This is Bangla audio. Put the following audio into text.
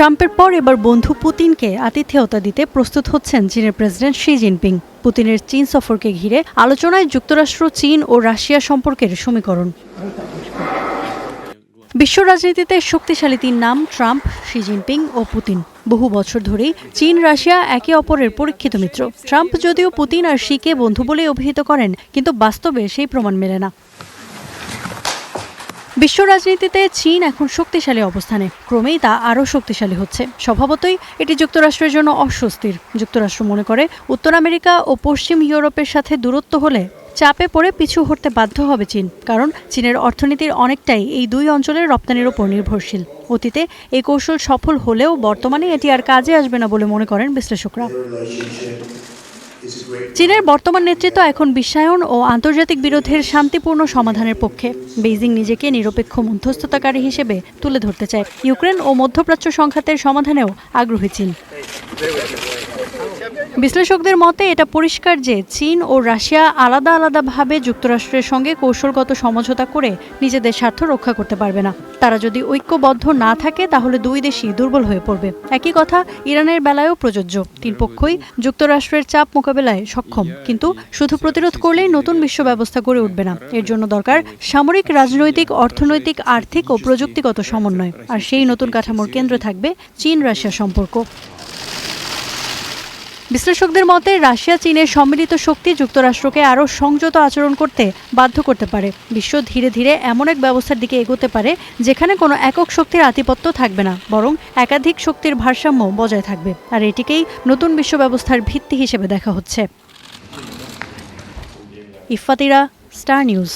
ট্রাম্পের পর এবার বন্ধু পুতিনকে আতিথেয়তা দিতে প্রস্তুত হচ্ছেন চীনের প্রেসিডেন্ট শি জিনপিং। পুতিনের চীন সফরকে ঘিরে আলোচনায় যুক্তরাষ্ট্র, চীন ও রাশিয়া সম্পর্কের সমীকরণ। বিশ্ব রাজনীতিতে শক্তিশালী তিন নাম ট্রাম্প, শি জিনপিং ও পুতিন। বহু বছর ধরেই চীন রাশিয়া একে অপরের পরীক্ষিত মিত্র। ট্রাম্প যদিও পুতিন আর শিকে বন্ধু বলে অভিহিত করেন, কিন্তু বাস্তবে সেই প্রমাণ মেলে না। বিশ্ব রাজনীতিতে চীন এখন শক্তিশালী অবস্থানে, ক্রমেই তা আরও শক্তিশালী হচ্ছে। স্বভাবতই এটি যুক্তরাষ্ট্রের জন্য অস্বস্তির। যুক্তরাষ্ট্র মনে করে উত্তর আমেরিকা ও পশ্চিম ইউরোপের সাথে দূরত্ব হলে চাপে পড়ে পিছু হটতে বাধ্য হবে চীন, কারণ চীনের অর্থনীতির অনেকটাই এই দুই অঞ্চলের রপ্তানির ওপর নির্ভরশীল। অতীতে এই কৌশল সফল হলেও বর্তমানে এটি আর কাজে আসবে না বলে মনে করেন বিশ্লেষকরা। চীনের বর্তমান নেতৃত্ব এখন বিশ্বায়ন ও আন্তর্জাতিক বিরোধের শান্তিপূর্ণ সমাধানের পক্ষে। বেইজিং নিজেকে নিরপেক্ষ মধ্যস্থতাকারী হিসেবে তুলে ধরতে চায়। ইউক্রেন ও মধ্যপ্রাচ্য সংঘাতের সমাধানেও আগ্রহী চীন। বিশ্লেষকদের মতে এটা পরিষ্কার যে চীন ও রাশিয়া আলাদা আলাদাভাবে যুক্তরাষ্ট্রের সঙ্গে কৌশলগত সমঝোতা করে নিজেদের স্বার্থ রক্ষা করতে পারবে না। তারা যদি ঐক্যবদ্ধ না থাকে তাহলে দুই দেশই দুর্বল হয়ে পড়বে। একই কথা ইরানের বেলায়ও প্রযোজ্য। তিন পক্ষই যুক্তরাষ্ট্রের চাপ মোকাবেলায় সক্ষম, কিন্তু শুধু প্রতিরোধ করলেই নতুন বিশ্ব ব্যবস্থা গড়ে উঠবে না। এর জন্য দরকার সামরিক, রাজনৈতিক, অর্থনৈতিক, আর্থিক ও প্রযুক্তিগত সমন্বয়। আর সেই নতুন কাঠামোর কেন্দ্রে থাকবে চীন রাশিয়া সম্পর্ক। বিশ্লেষকদের মতে রাশিয়া চীনের সম্মিলিত শক্তি যুক্তরাষ্ট্রকে আরও সংযত আচরণ করতে বাধ্য করতে পারে। বিশ্ব ধীরে ধীরে এমন এক ব্যবস্থার দিকে এগোতে পারে যেখানে কোনো একক শক্তির আধিপত্য থাকবে না, বরং একাধিক শক্তির ভারসাম্য বজায় থাকবে। আর এটিকেই নতুন বিশ্ব ব্যবস্থার ভিত্তি হিসেবে দেখা হচ্ছে। ইফাতিরা, স্টার নিউজ।